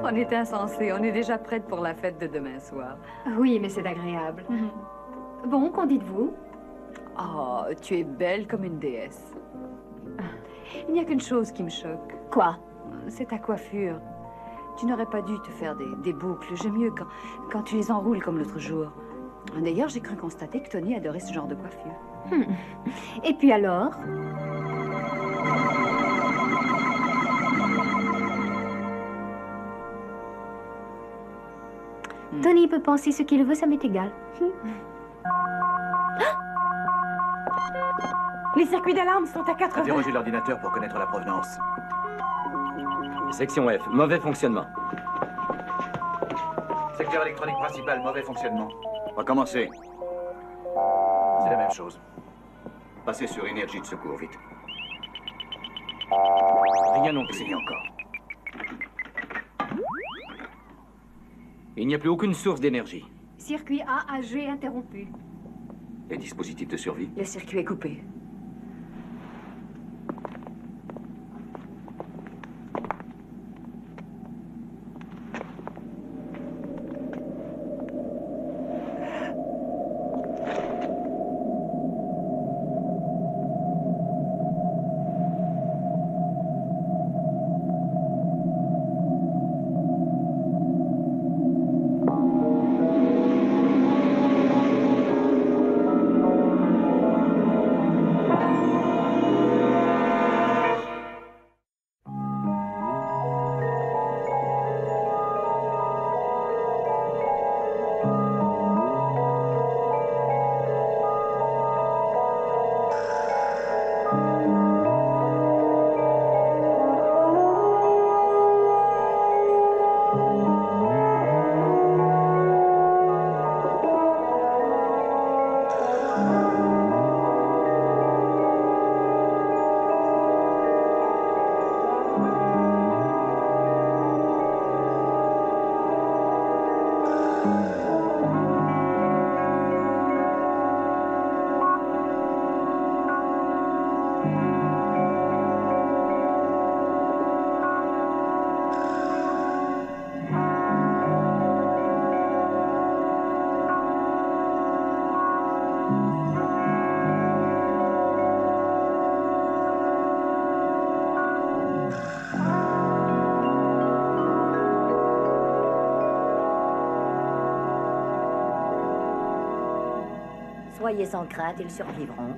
On est insensés. On est déjà prête pour la fête de demain soir. Oui, mais c'est agréable. Bon, qu'en dites-vous? Oh, tu es belle comme une déesse. Il n'y a qu'une chose qui me choque. Quoi? C'est ta coiffure. Tu n'aurais pas dû te faire des boucles. J'aime mieux quand tu les enroules comme l'autre jour. D'ailleurs, j'ai cru constater que Tony adorait ce genre de coiffure. Et puis alors? Tony peut penser ce qu'il veut, ça m'est égal. Les circuits d'alarme sont à 80. Interrogez l'ordinateur pour connaître la provenance. Section F, mauvais fonctionnement. Secteur électronique principal, mauvais fonctionnement. Recommencez. C'est la même chose. Passez sur énergie de secours, vite. Rien non plus. Essayez encore. Il n'y a plus aucune source d'énergie. Circuit A à G interrompu. Les dispositifs de survie. Le circuit est coupé. Soyez sans crainte, ils survivront.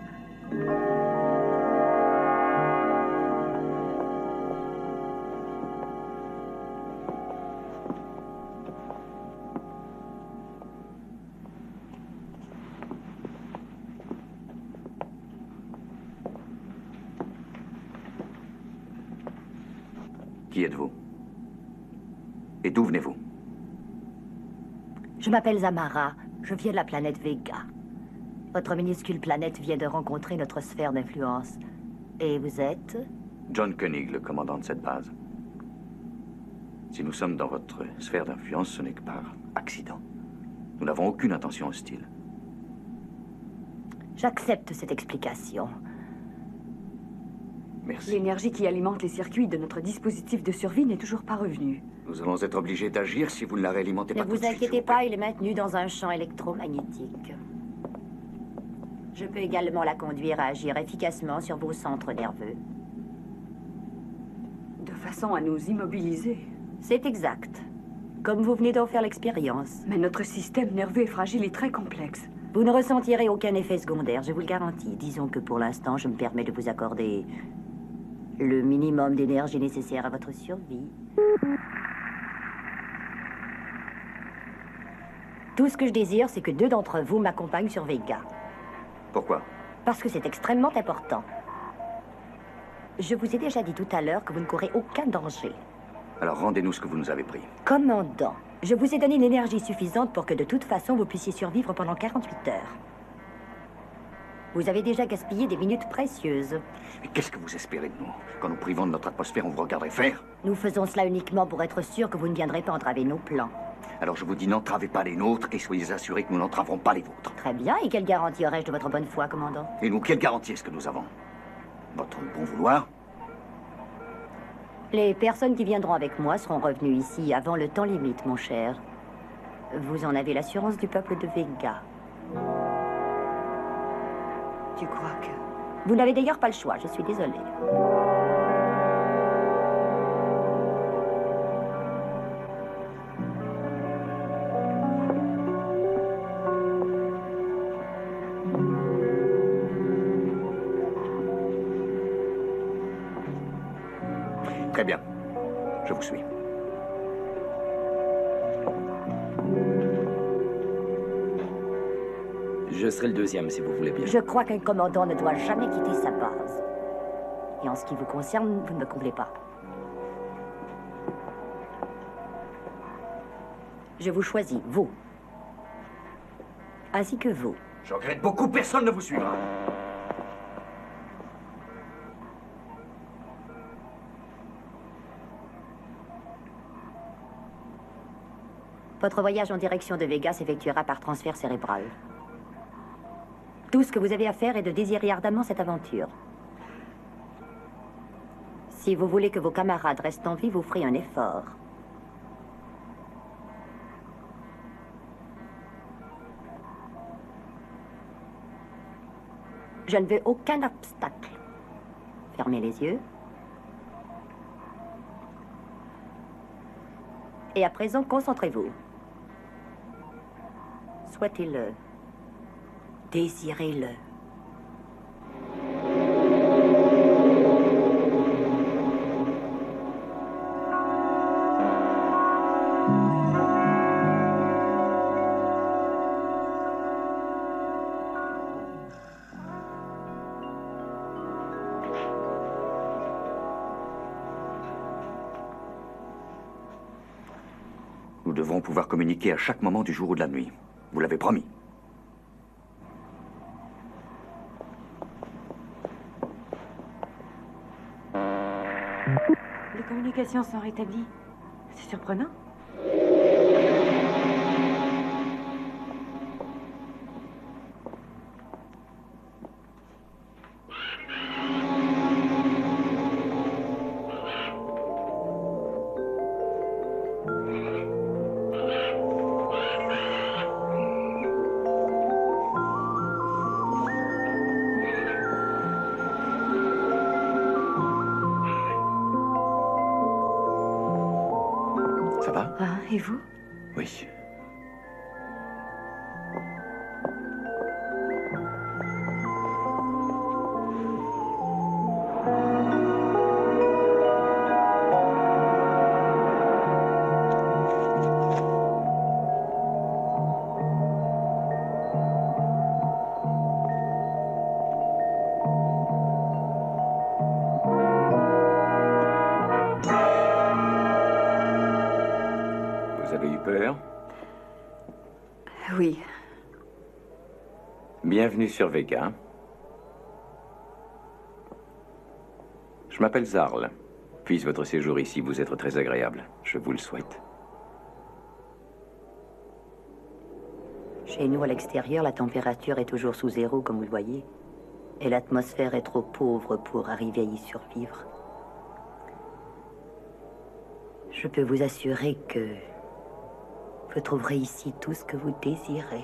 Qui êtes-vous? Et d'où venez-vous? Je m'appelle Zamara. Je viens de la planète Vega. Votre minuscule planète vient de rencontrer notre sphère d'influence. Et vous êtes? John Koenig, le commandant de cette base. Si nous sommes dans votre sphère d'influence, ce n'est que par accident. Nous n'avons aucune intention hostile. J'accepte cette explication. Merci. L'énergie qui alimente les circuits de notre dispositif de survie n'est toujours pas revenue. Nous allons être obligés d'agir si vous ne la réalimentez Ne pas tout de vous suite, inquiétez s'il vous pas, plaît. il est maintenu dans un champ électromagnétique. Je peux également la conduire à agir efficacement sur vos centres nerveux. De façon à nous immobiliser. C'est exact. Comme vous venez d'en faire l'expérience. Mais notre système nerveux est fragile et très complexe. Vous ne ressentirez aucun effet secondaire, je vous le garantis. Disons que pour l'instant, je me permets de vous accorder le minimum d'énergie nécessaire à votre survie. Tout ce que je désire, c'est que 2 d'entre vous m'accompagnent sur Vega. Pourquoi? Parce que c'est extrêmement important. Je vous ai déjà dit tout à l'heure que vous ne courez aucun danger. Alors rendez-nous ce que vous nous avez pris. Commandant, je vous ai donné une énergie suffisante pour que de toute façon vous puissiez survivre pendant 48 heures. Vous avez déjà gaspillé des minutes précieuses. Mais qu'est-ce que vous espérez de nous? Qu'en nous privant de notre atmosphère, on vous regarderait faire? Nous faisons cela uniquement pour être sûrs que vous ne viendrez pas entraver nos plans. Alors je vous dis, n'entravez pas les nôtres et soyez assurés que nous n'entraverons pas les vôtres. Très bien, et quelle garantie aurais-je de votre bonne foi, commandant? Et nous, quelle garantie est-ce que nous avons? Votre bon vouloir? Les personnes qui viendront avec moi seront revenues ici avant le temps limite, mon cher. Vous en avez l'assurance du peuple de Vega. Tu crois que... Vous n'avez d'ailleurs pas le choix, je suis désolée. Très bien. Je vous suis. Je serai le deuxième, si vous voulez bien. Je crois qu'un commandant ne doit jamais quitter sa base. Et en ce qui vous concerne, vous ne me comblez pas. Je vous choisis, vous. Ainsi que vous. Je regrette beaucoup, personne ne vous suivra. Votre voyage en direction de Vega s'effectuera par transfert cérébral. Tout ce que vous avez à faire est de désirer ardemment cette aventure. Si vous voulez que vos camarades restent en vie, vous ferez un effort. Je ne veux aucun obstacle. Fermez les yeux. Et à présent, concentrez-vous. Souhaitez-le. Désirez-le. Nous devrons pouvoir communiquer à chaque moment du jour ou de la nuit. Vous l'avez promis. Les communications sont rétablies. C'est surprenant. Ça va? Ah, et vous? Oui. Vous avez eu peur? Oui. Bienvenue sur Vega. Je m'appelle Zarl. Puisse votre séjour ici vous être très agréable. Je vous le souhaite. Chez nous, à l'extérieur, la température est toujours sous zéro, comme vous le voyez. Et l'atmosphère est trop pauvre pour arriver à y survivre. Je peux vous assurer que vous trouverez ici tout ce que vous désirez.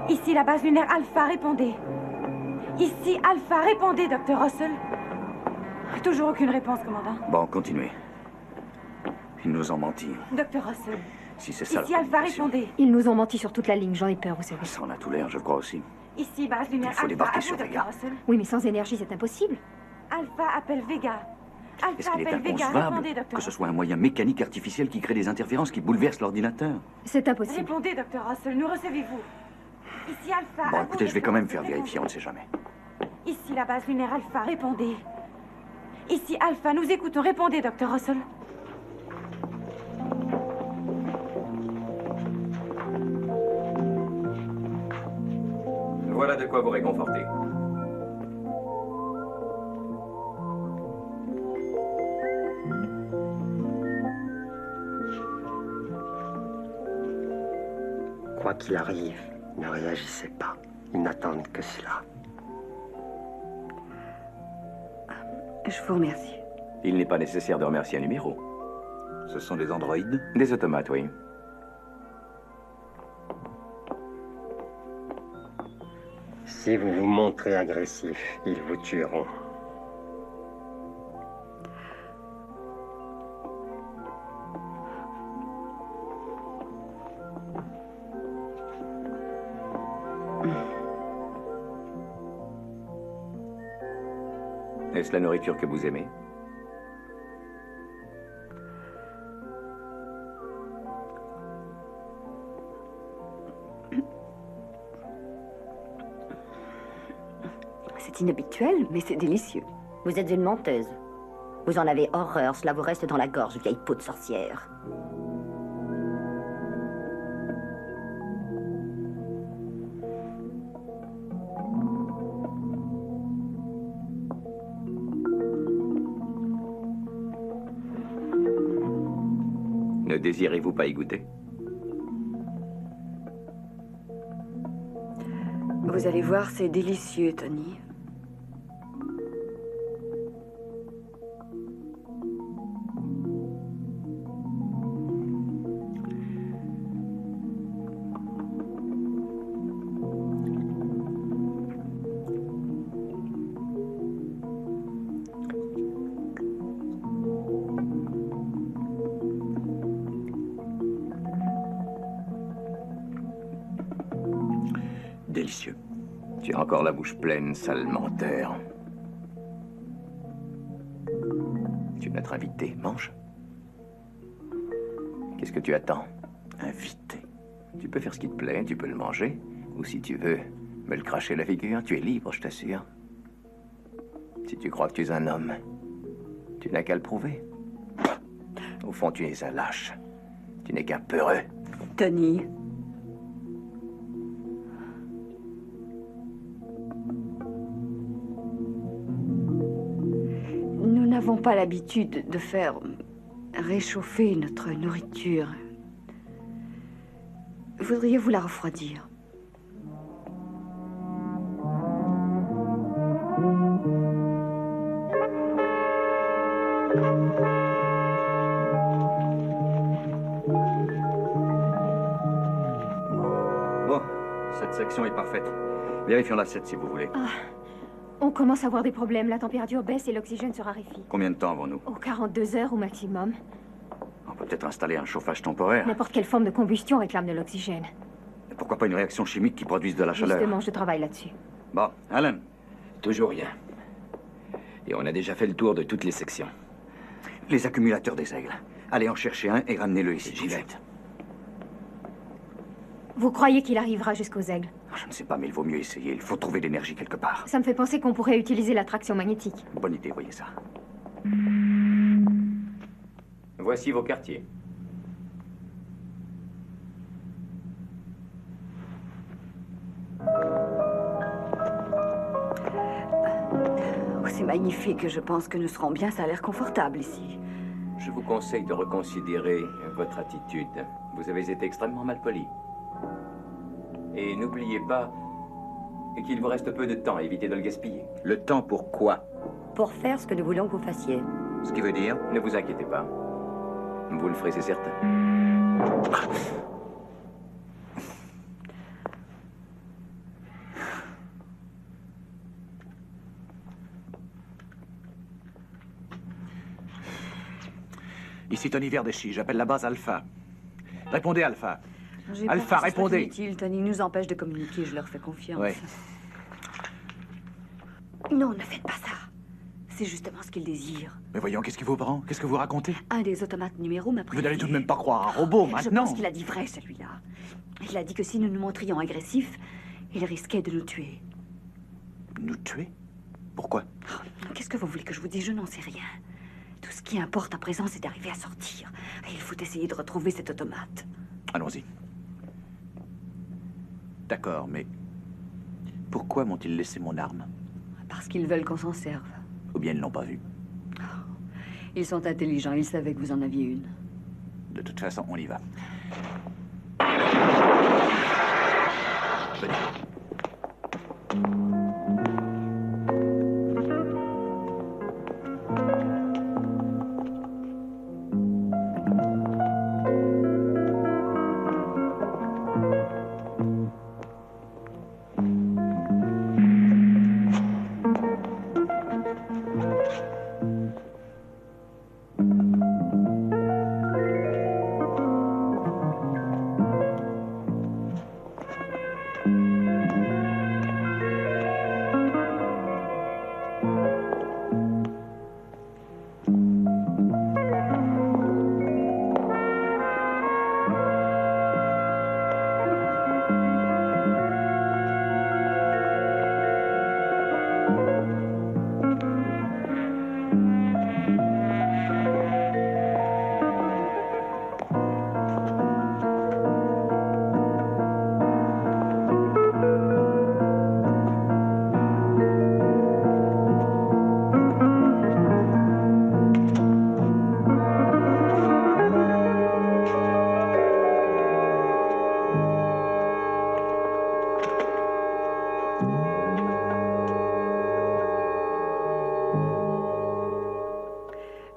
Ici, la base lunaire Alpha, répondez. Ici, Alpha, répondez, Dr. Russell. Toujours aucune réponse, commandant. Bon, continuez. Ils nous ont menti. Dr. Russell. Si c'est ça Ici, la Alpha, communication. répondez. Ils nous ont menti sur toute la ligne, j'en ai peur, vous savez. Ça en a tout l'air, je crois aussi. Ici, base lunaire Il faut Alpha, débarquer à sur vous, Vega. Dr. Russell. Oui, mais sans énergie, c'est impossible. Alpha appelle Vega. Est-ce Alpha qu'il est appelle Vega, inconcevable répondez, Dr. que ce soit un moyen mécanique artificiel qui crée des interférences qui bouleversent l'ordinateur? C'est impossible. Répondez, Dr. Russell, nous recevez-vous. Ici, Alpha. à Bon, vous, écoutez, je vais Dr. quand même Russell, faire vérifier, on ne répondez. sait jamais. Ici, la base lunaire Alpha, répondez. Ici, Alpha, nous écoutons, répondez, Dr. Russell. Voilà de quoi vous réconforter. Quoi qu'il arrive, ne réagissez pas. Ils n'attendent que cela. Je vous remercie. Il n'est pas nécessaire de remercier un numéro. Ce sont des androïdes? Des automates, oui. Si vous vous montrez agressif, ils vous tueront. Est-ce la nourriture que vous aimez? C'est inhabituel, mais c'est délicieux. Vous êtes une menteuse. Vous en avez horreur, cela vous reste dans la gorge, vieille peau de sorcière. Ne désirez-vous pas y goûter? Vous allez voir, c'est délicieux, Tony. Délicieux. Tu as encore la bouche pleine, sale menteur. Tu es notre invité. Mange. Qu'est-ce que tu attends? Invité. Tu peux faire ce qui te plaît, tu peux le manger. Ou si tu veux, me le cracher la figure. Tu es libre, je t'assure. Si tu crois que tu es un homme, tu n'as qu'à le prouver. Au fond, tu es un lâche. Tu n'es qu'un peureux. Tony. Nous n'avons pas l'habitude de faire réchauffer notre nourriture. Voudriez-vous la refroidir? Bon, cette section est parfaite. Vérifions la 7 si vous voulez. On commence à avoir des problèmes. La température baisse et l'oxygène se raréfie. Combien de temps avons-nous? Oh, 42 heures au maximum. On peut peut-être installer un chauffage temporaire. N'importe quelle forme de combustion réclame de l'oxygène. Et pourquoi pas une réaction chimique qui produise de la chaleur? Justement, je travaille là-dessus. Bon, Alan. Toujours rien. Et on a déjà fait le tour de toutes les sections. Les accumulateurs des aigles. Allez en chercher un et ramenez-le ici. J'y vais. Vous croyez qu'il arrivera jusqu'aux aigles? Je ne sais pas, mais il vaut mieux essayer. Il faut trouver l'énergie quelque part. Ça me fait penser qu'on pourrait utiliser l'attraction magnétique. Bonne idée, voyez ça. Voici vos quartiers. Oh, c'est magnifique, je pense que nous serons bien, ça a l'air confortable ici. Je vous conseille de reconsidérer votre attitude. Vous avez été extrêmement mal poli. Et n'oubliez pas qu'il vous reste peu de temps, évitez de le gaspiller. Le temps pour quoi? Pour faire ce que nous voulons que vous fassiez. Ce qui veut dire? Ne vous inquiétez pas. Vous le ferez, c'est certain. Ici Tony Verdeschi, j'appelle la base Alpha. Répondez, Alpha. J'ai Alpha, peur que ce soit répondez. inutile, Tony nous empêche de communiquer, je leur fais confiance. Oui. Non, ne faites pas ça. C'est justement ce qu'ils désirent. Mais voyons, qu'est-ce qui vous prend? Qu'est-ce que vous racontez? Un des automates numéros m'a Vous prévenu. n'allez tout de même pas croire un robot, Je maintenant. pense qu'il a dit vrai, celui-là. Il a dit que si nous nous montrions agressifs, il risquait de nous tuer. Nous tuer? Pourquoi? Qu'est-ce que vous voulez que je vous dise? Je n'en sais rien. Tout ce qui importe à présent, c'est d'arriver à sortir. Et il faut essayer de retrouver cet automate. Allons-y. D'accord, mais pourquoi m'ont-ils laissé mon arme? Parce qu'ils veulent qu'on s'en serve. Ou bien ils ne l'ont pas vue? Ils sont intelligents, ils savaient que vous en aviez une. De toute façon, on y va. Venez.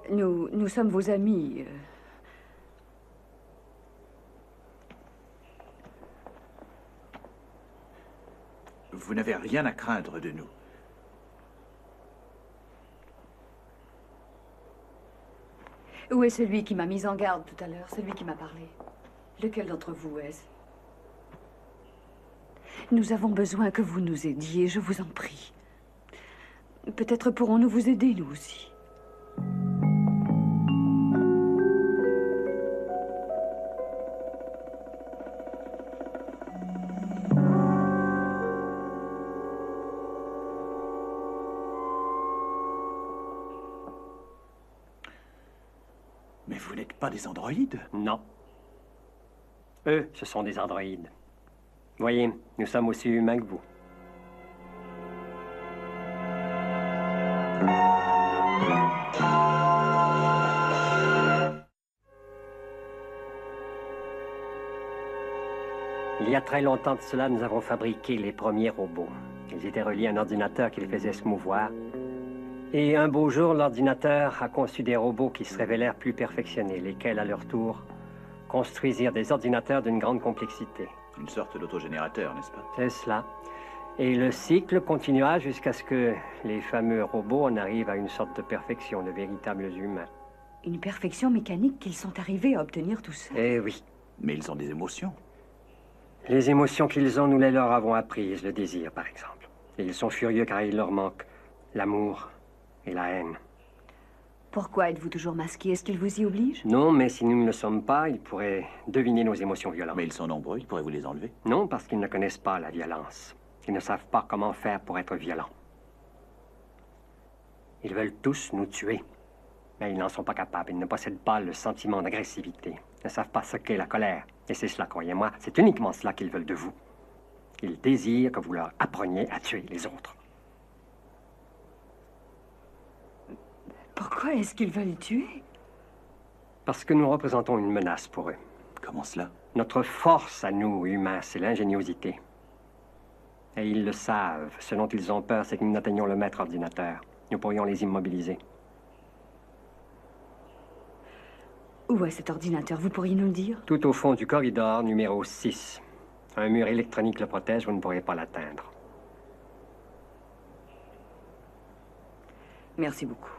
Nous sommes vos amis. Vous n'avez rien à craindre de nous. Où est celui qui m'a mise en garde tout à l'heure, celui qui m'a parlé? Lequel d'entre vous est-ce? Nous avons besoin que vous nous aidiez, je vous en prie. Peut-être pourrons-nous vous aider, nous aussi. Mais vous n'êtes pas des androïdes? Non. Eux, ce sont des androïdes. Voyez, nous sommes aussi humains que vous. Il y a très longtemps de cela, nous avons fabriqué les premiers robots. Ils étaient reliés à un ordinateur qui les faisait se mouvoir. Et un beau jour, l'ordinateur a conçu des robots qui se révélèrent plus perfectionnés, lesquels, à leur tour, construisirent des ordinateurs d'une grande complexité. Une sorte d'autogénérateur, n'est-ce pas? C'est cela. Et le cycle continua jusqu'à ce que les fameux robots en arrivent à une sorte de perfection, de véritables humains. Une perfection mécanique qu'ils sont arrivés à obtenir tout seuls. Eh oui. Mais ils ont des émotions. Les émotions qu'ils ont, nous les leur avons apprises, le désir, par exemple. Et ils sont furieux car il leur manque l'amour et la haine. Pourquoi êtes-vous toujours masqué? Est-ce qu'ils vous y obligent? Non, mais si nous ne le sommes pas, ils pourraient deviner nos émotions violentes. Mais ils sont nombreux, ils pourraient vous les enlever. Non, parce qu'ils ne connaissent pas la violence. Ils ne savent pas comment faire pour être violents. Ils veulent tous nous tuer. Mais ils n'en sont pas capables. Ils ne possèdent pas le sentiment d'agressivité. Ils ne savent pas ce qu'est la colère. Et c'est cela, croyez-moi, c'est uniquement cela qu'ils veulent de vous. Ils désirent que vous leur appreniez à tuer les autres. Pourquoi est-ce qu'ils veulent tuer? Parce que nous représentons une menace pour eux. Comment cela? Notre force à nous, humains, c'est l'ingéniosité. Et ils le savent. Ce dont ils ont peur, c'est que nous n'atteignions le maître ordinateur. Nous pourrions les immobiliser. Où est cet ordinateur? Vous pourriez nous le dire? Tout au fond du corridor numéro 6. Un mur électronique le protège, vous ne pourrez pas l'atteindre. Merci beaucoup.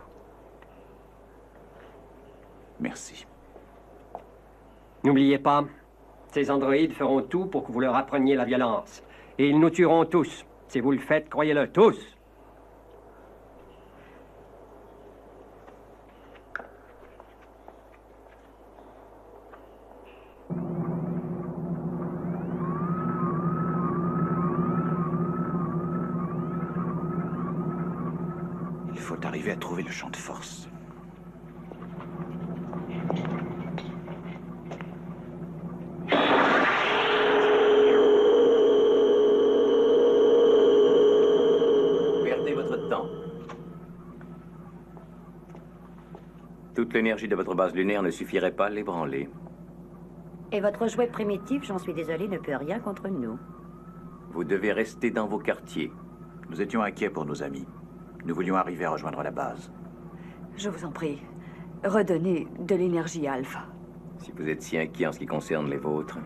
Merci. N'oubliez pas, ces androïdes feront tout pour que vous leur appreniez la violence. Et ils nous tueront tous. Si vous le faites, croyez-le, tous. Il faut arriver à trouver le champ de force. Perdez votre temps. Toute l'énergie de votre base lunaire ne suffirait pas à l'ébranler. Et votre jouet primitif, j'en suis désolé, ne peut rien contre nous. Vous devez rester dans vos quartiers. Nous étions inquiets pour nos amis. Nous voulions arriver à rejoindre la base. Je vous en prie, redonnez de l'énergie à Alpha. Si vous êtes si inquiet en ce qui concerne les vôtres,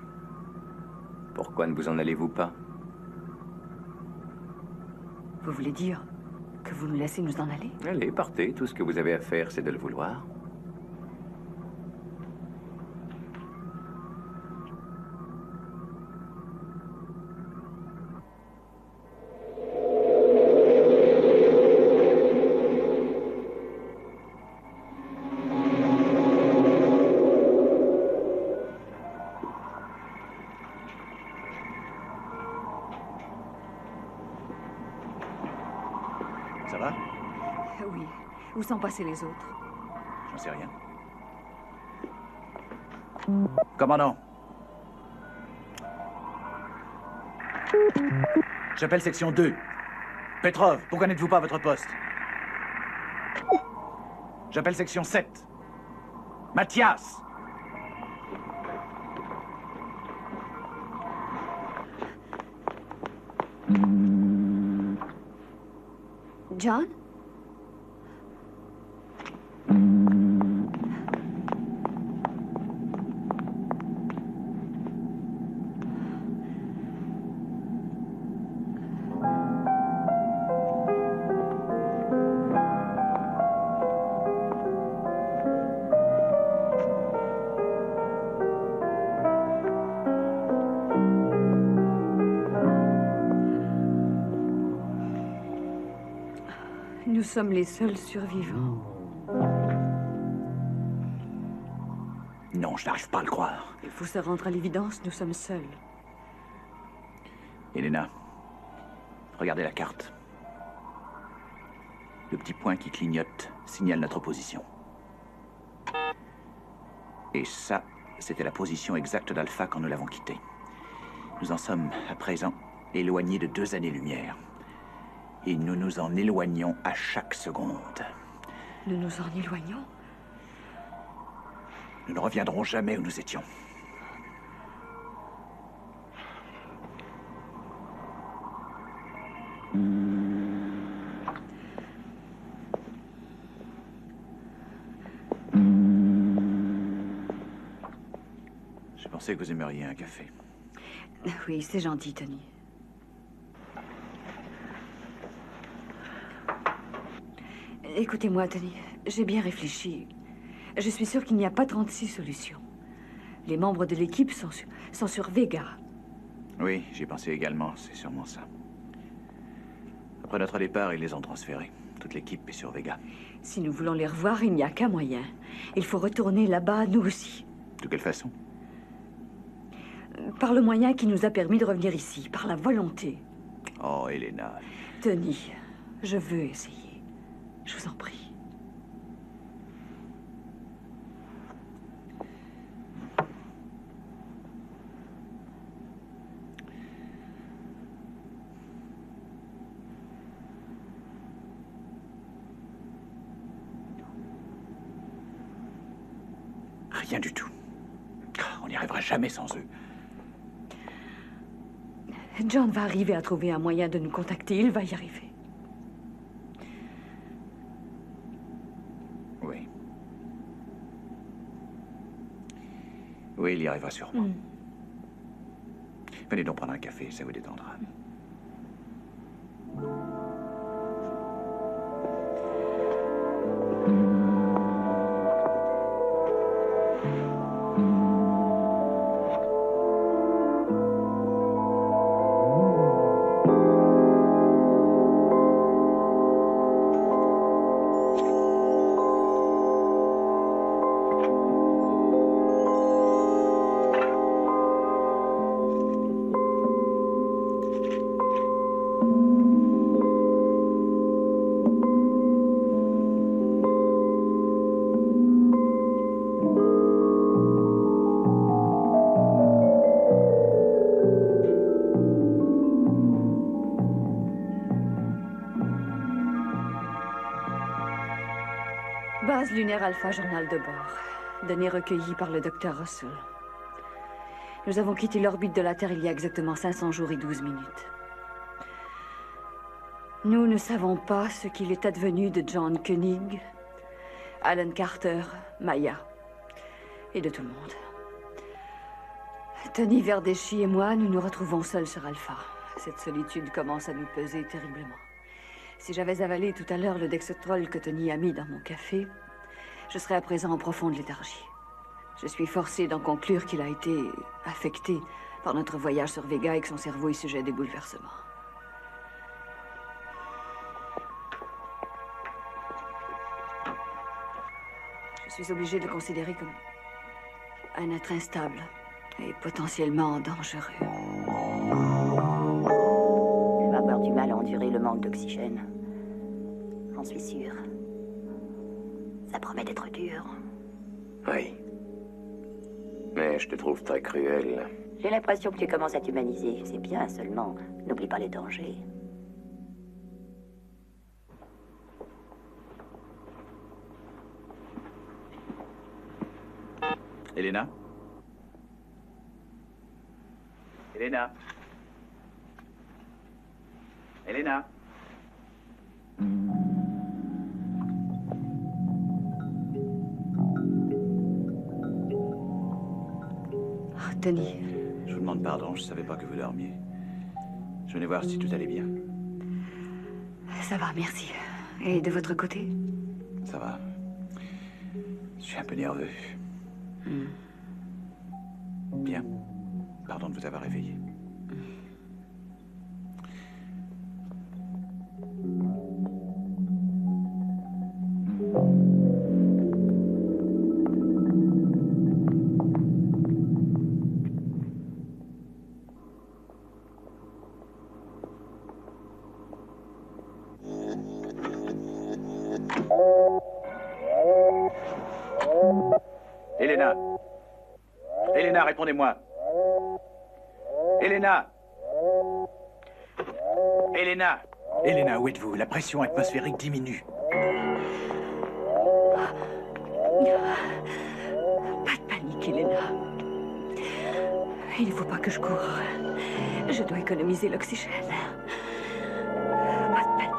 pourquoi ne vous en allez-vous pas? Vous voulez dire que vous nous laissez nous en aller? Allez, partez. Tout ce que vous avez à faire, c'est de le vouloir. Ça va? Oui. Où sont passés les autres? J'en sais rien. Commandant. J'appelle section 2. Petrov, pourquoi n'êtes-vous pas à votre poste? J'appelle section 7. Mathias! John? sommes les seuls survivants. Non, je n'arrive pas à le croire. Il faut se rendre à l'évidence, nous sommes seuls. Elena, regardez la carte. Le petit point qui clignote signale notre position. Et ça, c'était la position exacte d'Alpha quand nous l'avons quitté. Nous en sommes, à présent, éloignés de 2 années-lumière. Et nous nous en éloignons à chaque seconde. Nous nous en éloignons? Nous ne reviendrons jamais où nous étions. Je pensais que vous aimeriez un café. Oui, c'est gentil, Tony. Écoutez-moi, Tony, j'ai bien réfléchi. Je suis sûre qu'il n'y a pas 36 solutions. Les membres de l'équipe sont sur Vega. Oui, j'y pensé également, c'est sûrement ça. Après notre départ, ils les ont transférés. Toute l'équipe est sur Vega. Si nous voulons les revoir, il n'y a qu'un moyen. Il faut retourner là-bas, nous aussi. De quelle façon? Par le moyen qui nous a permis de revenir ici, par la volonté. Oh, Elena. Tony, je veux essayer. Je vous en prie. Rien du tout. On n'y arrivera jamais sans eux. John va arriver à trouver un moyen de nous contacter. Il va y arriver. Oui. Oui, il y arrivera sûrement. Venez donc prendre un café, ça vous détendra. Base lunaire Alpha, journal de bord. Données recueillies par le docteur Russell. Nous avons quitté l'orbite de la Terre il y a exactement 500 jours et 12 minutes. Nous ne savons pas ce qu'il est advenu de John Koenig, Alan Carter, Maya et de tout le monde. Tony Verdeschi et moi, nous nous retrouvons seuls sur Alpha. Cette solitude commence à nous peser terriblement. Si j'avais avalé tout à l'heure le Dextrol que Tony a mis dans mon café, je serais à présent en profonde léthargie. Je suis forcée d'en conclure qu'il a été affecté par notre voyage sur Vega et que son cerveau est sujet à des bouleversements. Je suis obligée de le considérer comme un être instable et potentiellement dangereux. Elle va avoir du mal à endurer le manque d'oxygène. J'en suis sûre. Ça promet d'être dur. Oui. Mais je te trouve très cruel. J'ai l'impression que tu commences à t'humaniser. C'est bien, seulement, n'oublie pas les dangers. Elena? Elena? Elena? Oh, Tony. Je vous demande pardon, je ne savais pas que vous dormiez. Je venais voir si tout allait bien. Ça va, merci. Et de votre côté? Ça va. Je suis un peu nerveux. Bien. Pardon de vous avoir réveillé. Elena. Elena, répondez-moi. Elena. Elena. Elena, où êtes-vous? La pression atmosphérique diminue. Pas de panique, Elena. Il ne faut pas que je coure. Je dois économiser l'oxygène. Pas de panique.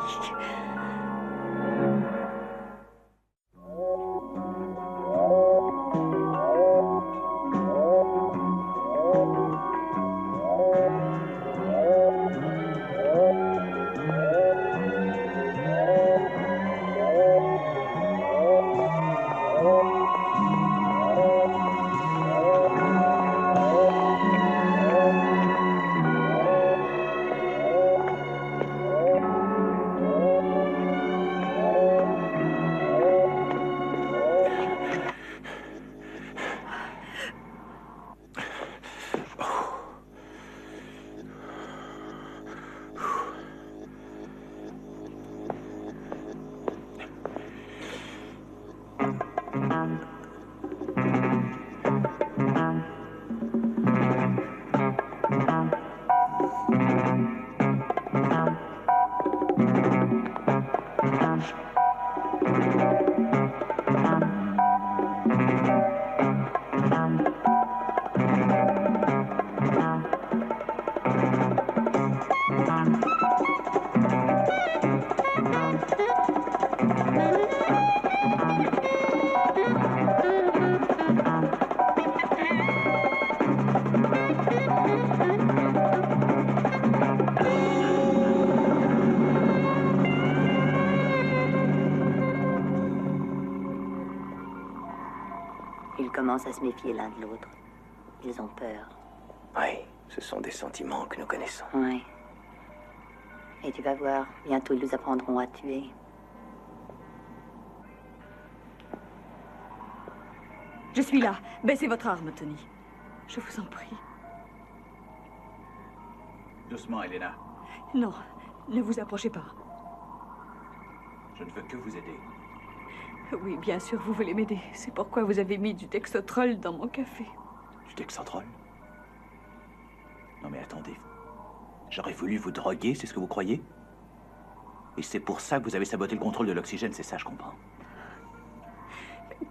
Ils commencent à se méfier l'un de l'autre. Ils ont peur. Oui, ce sont des sentiments que nous connaissons. Oui. Et tu vas voir, bientôt ils nous apprendront à tuer. Je suis là. Baissez votre arme, Tony. Je vous en prie. Doucement, Elena. Non, ne vous approchez pas. Je ne veux que vous aider. Oui, bien sûr, vous voulez m'aider. C'est pourquoi vous avez mis du Dexotrol dans mon café. Du Dexotrol? Non mais attendez. J'aurais voulu vous droguer, c'est ce que vous croyez? Et c'est pour ça que vous avez saboté le contrôle de l'oxygène, c'est ça, je comprends.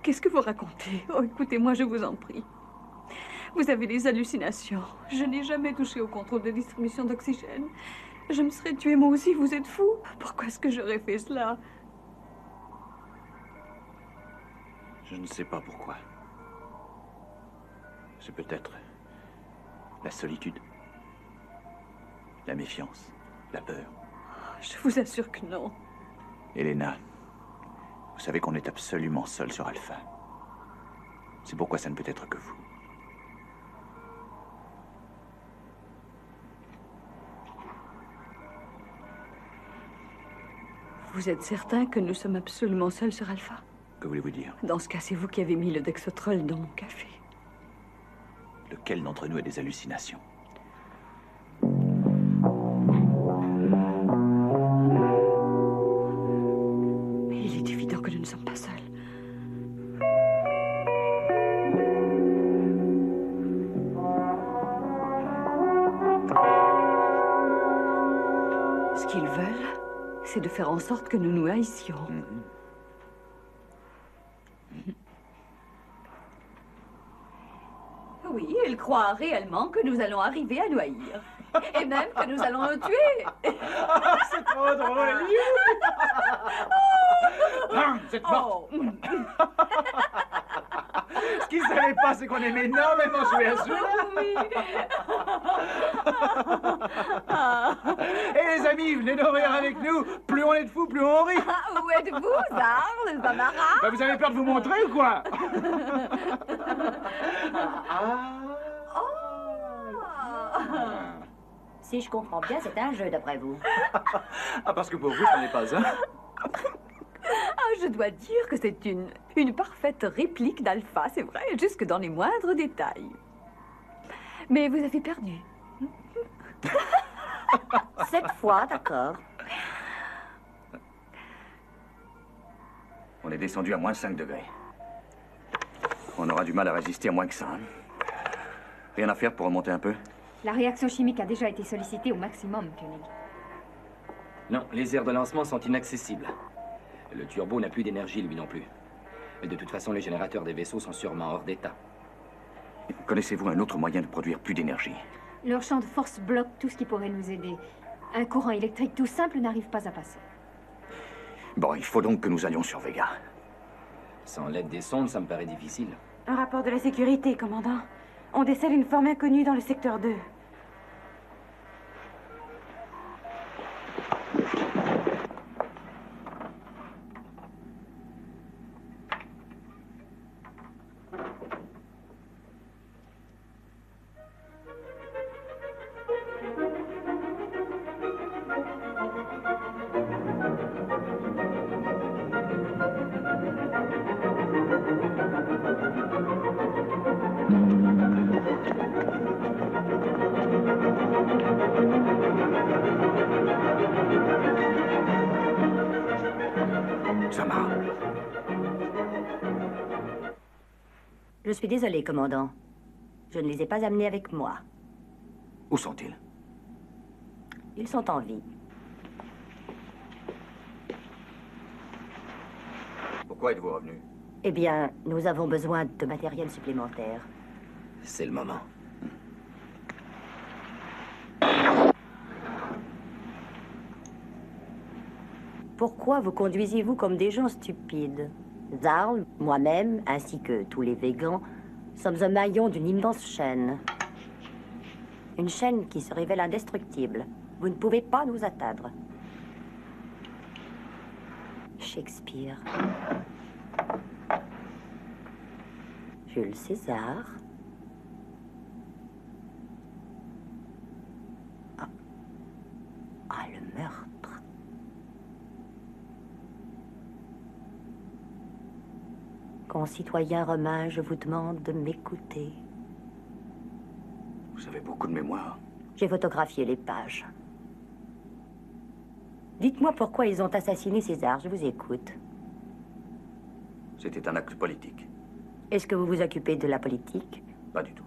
Qu'est-ce que vous racontez? Oh, écoutez-moi, je vous en prie. Vous avez des hallucinations. Je n'ai jamais touché au contrôle de distribution d'oxygène. Je me serais tuée moi aussi, vous êtes fou? Pourquoi est-ce que j'aurais fait cela? Je ne sais pas pourquoi. C'est peut-être la solitude, la méfiance, la peur. Je vous assure que non. Elena, vous savez qu'on est absolument seul sur Alpha. C'est pourquoi ça ne peut être que vous. Vous êtes certain que nous sommes absolument seuls sur Alpha? Que voulez-vous dire? Dans ce cas, c'est vous qui avez mis le Dexotrol dans mon café. Lequel d'entre nous a des hallucinations? Il est évident que nous ne sommes pas seuls. Ce qu'ils veulent, c'est de faire en sorte que nous nous haïssions. Oui, ils croient réellement que nous allons arriver à nous haïr. Et même que nous allons le tuer. C'est trop drôle! Cette morte! Ce qu'ils ne savaient pas, c'est qu'on aimait énormément jouer à ce jeu. Oui. Et les amis, venez nous rire avec nous. Plus on est de fous, plus on rit. Où êtes-vous, Zarl, Zamara? Bah, vous avez peur de vous montrer ou quoi? Si je comprends bien, c'est un jeu d'après vous. Ah, parce que pour vous, ça n'est pas un. Je dois dire que c'est une parfaite réplique d'Alpha, c'est vrai, jusque dans les moindres détails. Mais vous avez perdu. Cette fois, d'accord. On est descendu à -5 degrés. On aura du mal à résister à moins que ça. Hein. Rien à faire pour remonter un peu? La réaction chimique a déjà été sollicitée au maximum, Koenig. Non, les aires de lancement sont inaccessibles. Le turbo n'a plus d'énergie, lui non plus. De toute façon, les générateurs des vaisseaux sont sûrement hors d'état. Connaissez-vous un autre moyen de produire plus d'énergie? Leur champ de force bloque tout ce qui pourrait nous aider. Un courant électrique tout simple n'arrive pas à passer. Bon, il faut donc que nous allions sur Vega. Sans l'aide des sondes, ça me paraît difficile. Un rapport de la sécurité, commandant. On décèle une forme inconnue dans le secteur 2. Samara. Je suis désolé, commandant. Je ne les ai pas amenés avec moi. Où sont-ils? Ils sont en vie. Pourquoi êtes-vous revenu? Eh bien, nous avons besoin de matériel supplémentaire. C'est le moment. Pourquoi vous conduisez-vous comme des gens stupides? Zarl, moi-même, ainsi que tous les végans, sommes un maillon d'une immense chaîne. Une chaîne qui se révèle indestructible. Vous ne pouvez pas nous atteindre. Shakespeare. Jules César. Ah, le meurtre. Concitoyens romains, je vous demande de m'écouter. Vous avez beaucoup de mémoire. J'ai photographié les pages. Dites-moi pourquoi ils ont assassiné César, je vous écoute. C'était un acte politique. Est-ce que vous vous occupez de la politique? Pas du tout.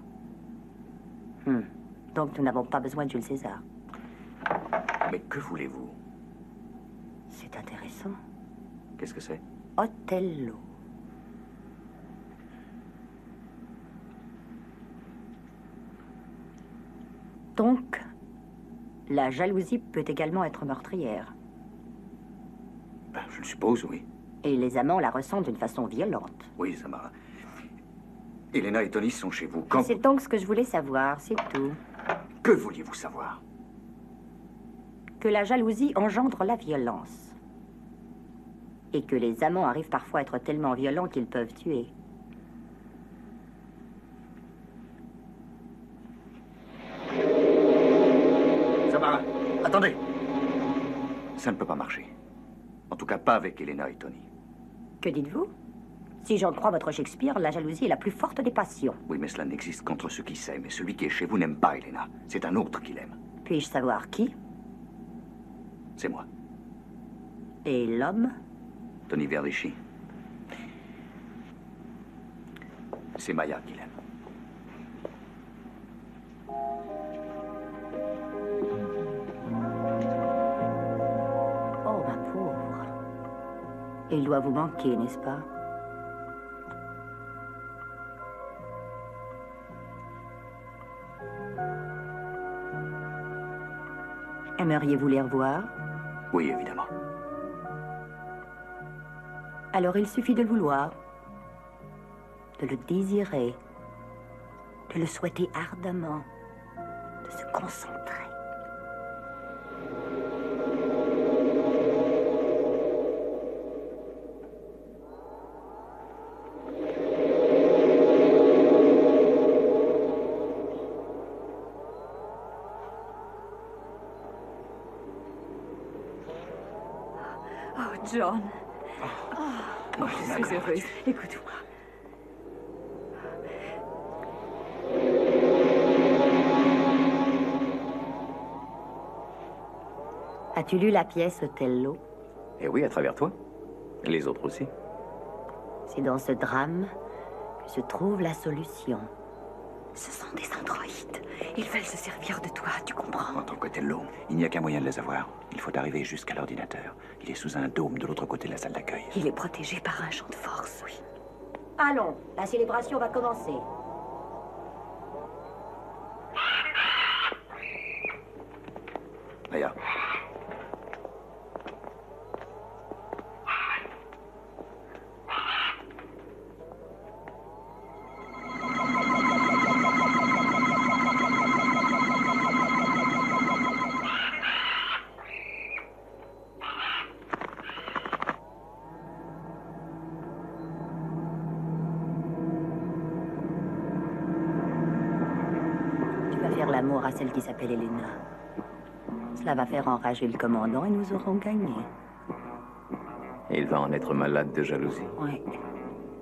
Donc nous n'avons pas besoin de Jules César. Mais que voulez-vous? C'est intéressant. Qu'est-ce que c'est? Othello. Donc, la jalousie peut également être meurtrière. Ben, je le suppose, oui. Et les amants la ressentent d'une façon violente. Oui, Samara. Elena et Tony sont chez vous. Quand... C'est donc ce que je voulais savoir, c'est tout. Que vouliez-vous savoir? Que la jalousie engendre la violence. Et que les amants arrivent parfois à être tellement violents qu'ils peuvent tuer. Samara, attendez! Ça ne peut pas marcher. En tout cas, pas avec Elena et Tony. Que dites-vous? Si j'en crois votre Shakespeare, la jalousie est la plus forte des passions. Oui, mais cela n'existe qu'entre ceux qui s'aiment. Et celui qui est chez vous n'aime pas Elena. C'est un autre qui l'aime. Puis-je savoir qui? C'est moi. Et l'homme? Tony Verdichi. C'est Maya qui l'aime. Oh, ma pauvre. Il doit vous manquer, n'est-ce pas? Aimeriez-vous les revoir? Oui, évidemment. Alors il suffit de le vouloir, de le désirer, de le souhaiter ardemment, de se concentrer. Oh, John. Oh, je suis heureuse. Écoute-moi. As-tu lu la pièce Othello? Eh oui, à travers toi. Les autres aussi. C'est dans ce drame que se trouve la solution. Ce sont des androïdes. Ils veulent se servir de toi, tu comprends? En tant que Tello, il n'y a qu'un moyen de les avoir. Il faut arriver jusqu'à l'ordinateur. Il est sous un dôme de l'autre côté de la salle d'accueil. Il est protégé par un champ de force, oui. Allons, la célébration va commencer. Regarde. Tu vas faire l'amour à celle qui s'appelle Elena. Cela va faire enrager le commandant et nous aurons gagné. Il va en être malade de jalousie. Oui.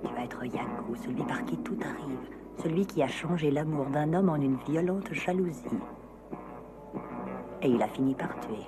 Tu vas être Yaku, celui par qui tout arrive. Celui qui a changé l'amour d'un homme en une violente jalousie. Et il a fini par tuer.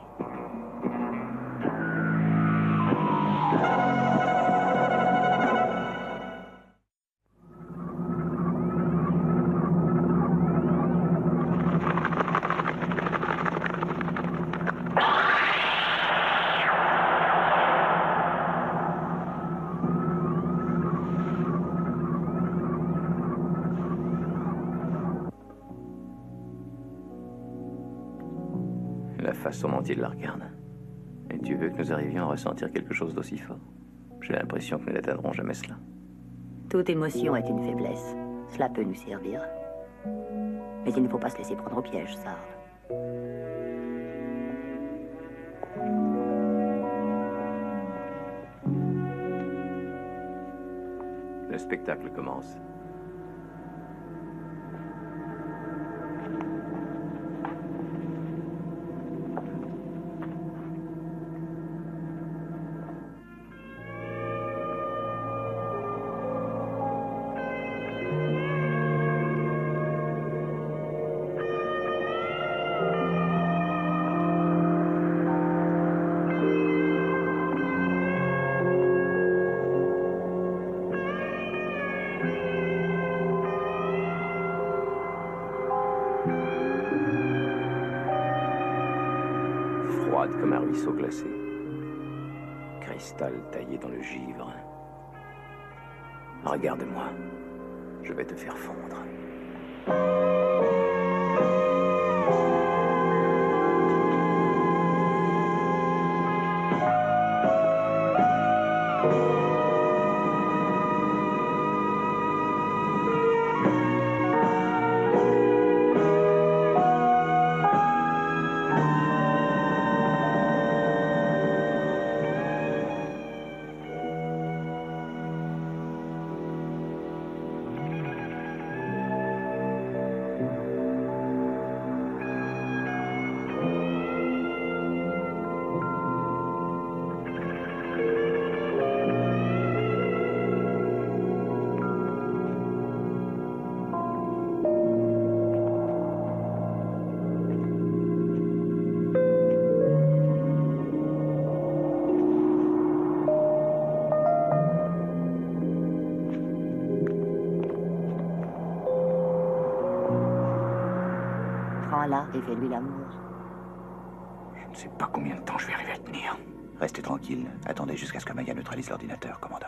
La façon dont il la regarde. Et tu veux que nous arrivions à ressentir quelque chose d'aussi fort? J'ai l'impression que nous n'atteindrons jamais cela. Toute émotion est une faiblesse. Cela peut nous servir. Mais il ne faut pas se laisser prendre au piège, ça. Le spectacle commence. Froide comme un ruisseau glacé. Cristal taillé dans le givre. Regarde-moi. Je vais te faire fondre. Prends-la et fais-lui l'amour. Je ne sais pas combien de temps je vais arriver à tenir. Restez tranquille. Attendez jusqu'à ce que Maya neutralise l'ordinateur, commandant.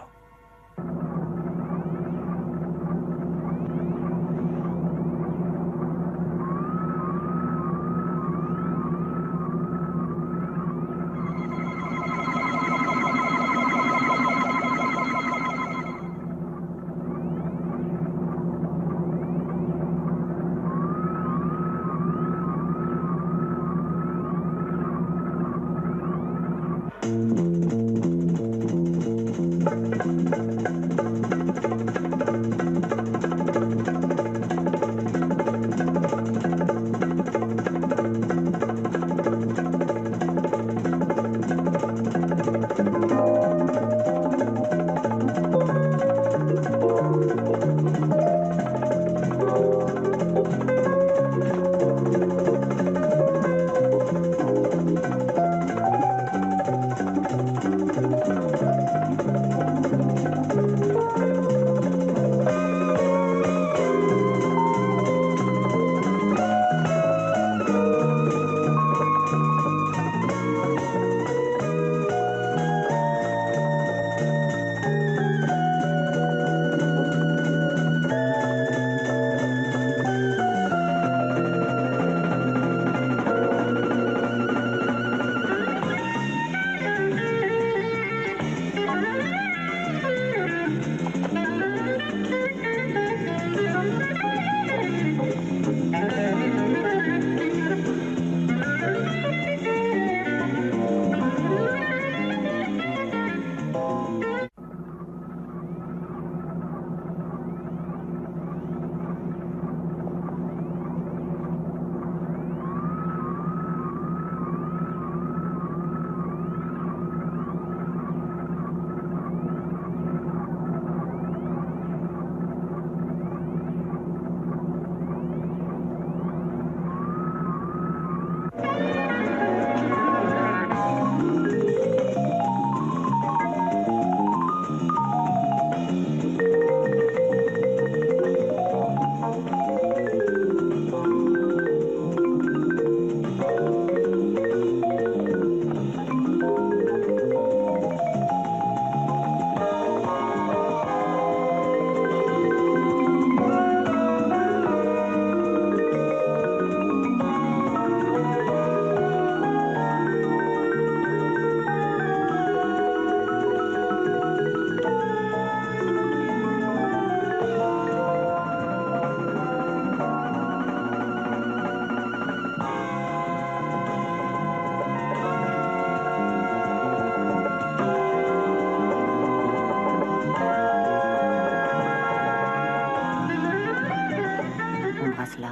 là.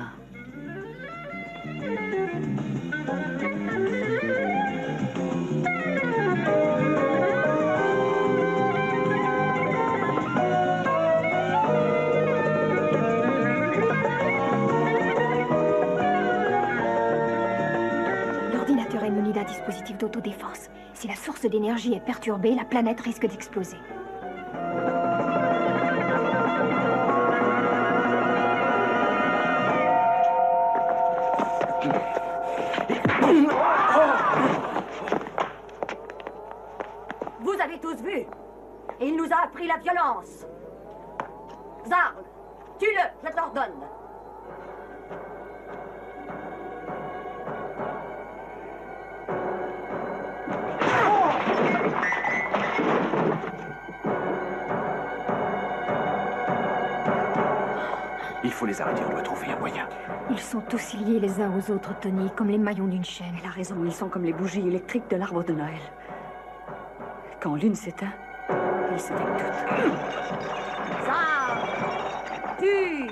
L'ordinateur est muni d'un dispositif d'autodéfense. Si la source d'énergie est perturbée, la planète risque d'exploser. Vous avez tous vu. Et il nous a appris la violence. Zarl, tue-le, je t'ordonne. Il faut les arrêter, on doit trouver un moyen. Ils sont tous liés les uns aux autres, Tony, comme les maillons d'une chaîne. Elle a raison, ils sont comme les bougies électriques de l'arbre de Noël. Quand l'une s'éteint, ils s'éteignent toutes. Zarl, tue.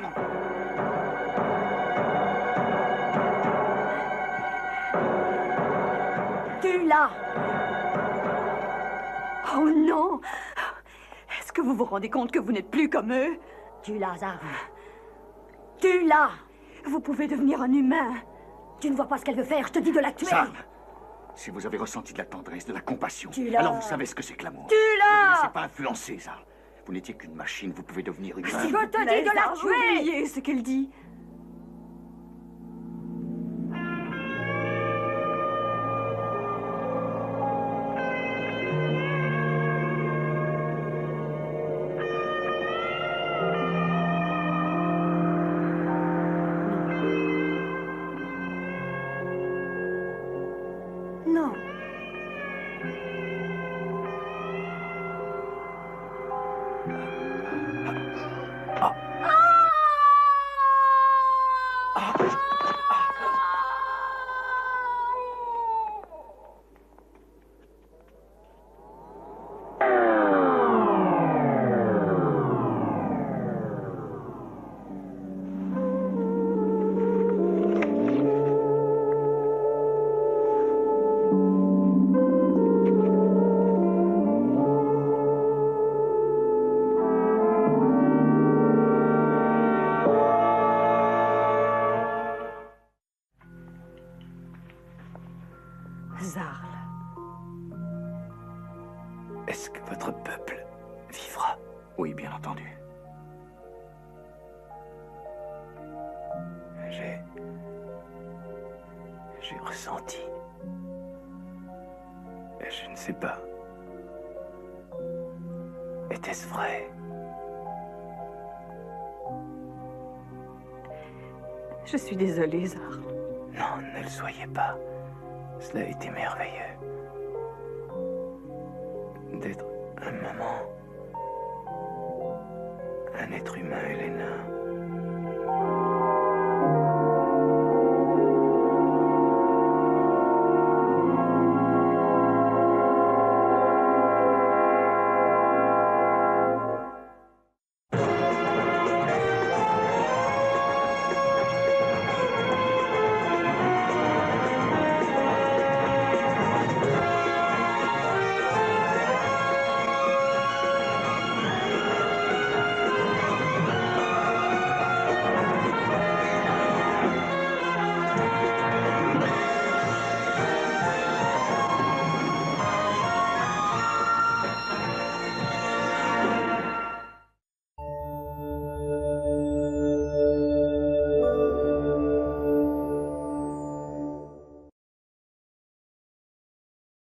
Tue-la. Oh non! Est-ce que vous vous rendez compte que vous n'êtes plus comme eux? Tue-la, Zarl. Tue-la. Vous pouvez devenir un humain. Tu ne vois pas ce qu'elle veut faire, je te dis de la tuer. Zarl, si vous avez ressenti de la tendresse, de la compassion, Tue-la. alors vous savez ce que c'est que l'amour. Tue-la. Ne vous laissez pas influencer, Zarl. Vous n'étiez qu'une machine, vous pouvez devenir humain. Je te dis de la tuer. Oubliez ce qu'elle dit. Non. Zarl. Est-ce que votre peuple vivra? Oui, bien entendu. J'ai ressenti. Et je ne sais pas. Était-ce vrai? Je suis désolée, Zarl. Non, ne le soyez pas. Cela a été merveilleux. D'être un moment. Un être humain, Helena.